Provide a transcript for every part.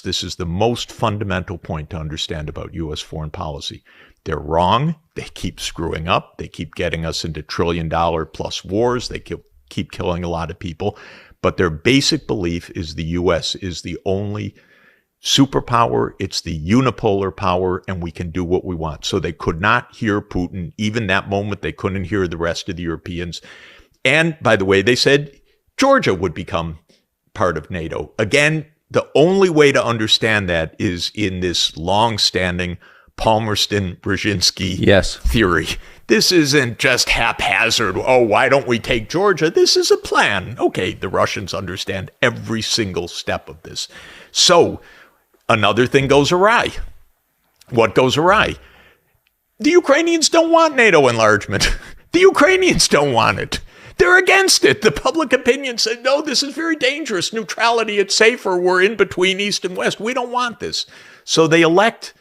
This is the most fundamental point to understand about U.S. foreign policy. They're wrong. They keep screwing up. They keep getting us into trillion-dollar-plus wars. They keep killing a lot of people. But their basic belief is the U.S. is the only superpower. It's the unipolar power, and we can do what we want. So they could not hear Putin. Even that moment, they couldn't hear the rest of the Europeans. And by the way, they said Georgia would become part of NATO. Again, the only way to understand that is in this long-standing Palmerston-Brzezinski theory. This isn't just haphazard. Oh, why don't we take Georgia? This is a plan. Okay, the Russians understand every single step of this. So another thing goes awry. What goes awry? The Ukrainians don't want NATO enlargement. The Ukrainians don't want it. They're against it. The public opinion said, no, this is very dangerous. Neutrality, it's safer. We're in between East and West. We don't want this. So they elect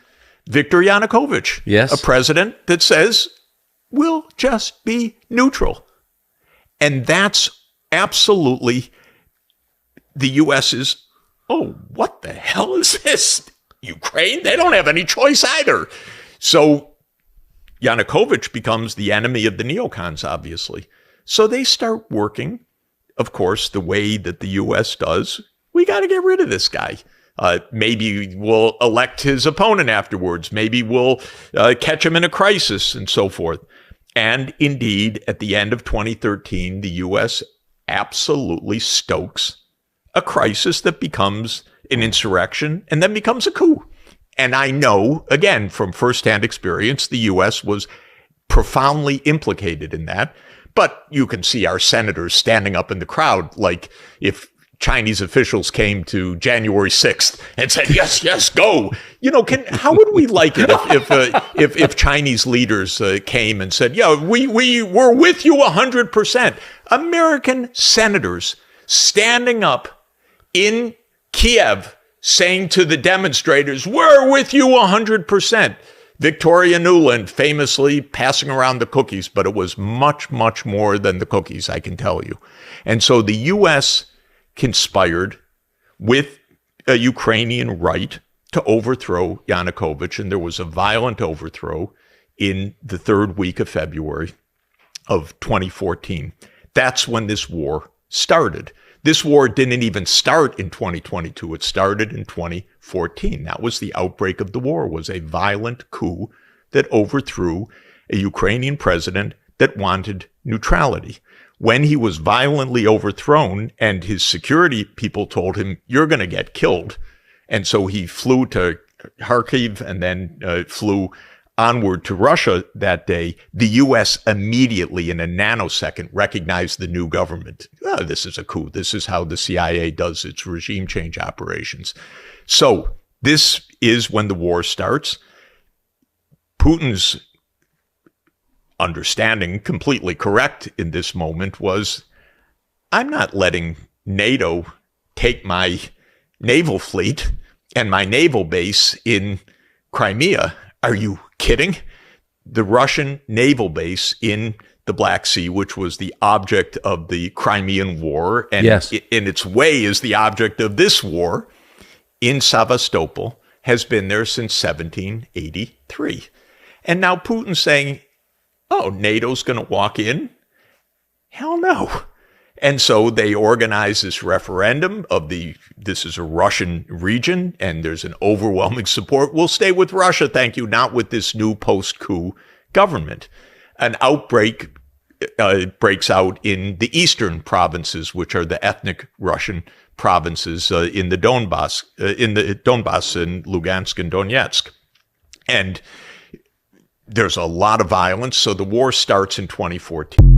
Viktor Yanukovych, a president that says, we'll just be neutral. And that's absolutely the U.S.'s, oh, what the hell is this? Ukraine? They don't have any choice either. So Yanukovych becomes the enemy of the neocons, obviously. So they start working, of course, the way that the U.S. does. We got to get rid of this guy. Maybe we'll elect his opponent afterwards. Maybe we'll catch him in a crisis and so forth. And indeed, at the end of 2013, the U.S. absolutely stokes a crisis that becomes an insurrection and then becomes a coup. And I know, again, from firsthand experience, the U.S. was profoundly implicated in that. But you can see our senators standing up in the crowd like if Chinese officials came to January 6th and said, yes, yes, go. You know, how would we like it if Chinese leaders came and said, yeah, we're with you 100%. American senators standing up in Kiev saying to the demonstrators, we're with you 100%. Victoria Nuland famously passing around the cookies, but it was much, much more than the cookies, I can tell you. And so the U.S. conspired with a Ukrainian right to overthrow Yanukovych, and there was a violent overthrow in the third week of February of 2014. That's when this war started. This war didn't even start in 2022. It started in 2014. That was the outbreak of the war, was a violent coup that overthrew a Ukrainian president that wanted neutrality. When he was violently overthrown and his security people told him, you're going to get killed. And so he flew to Kharkiv and then flew onward to Russia that day. The U.S. immediately, in a nanosecond, recognized the new government. Oh, this is a coup. This is how the CIA does its regime change operations. So this is when the war starts. Putin's understanding, completely correct in this moment, was I'm not letting NATO take my naval fleet and my naval base in Crimea. Are you kidding? The Russian naval base in the Black Sea, which was the object of the Crimean War, and in its way is the object of this war, in Sevastopol, has been there since 1783. And now Putin's saying, oh, NATO's going to walk in? Hell no. And so they organize this referendum of this is a Russian region, and there's an overwhelming support. We'll stay with Russia, thank you, not with this new post-coup government. An outbreak breaks out in the eastern provinces, which are the ethnic Russian provinces in the Donbass, and Lugansk and Donetsk. And there's a lot of violence, so the war starts in 2014.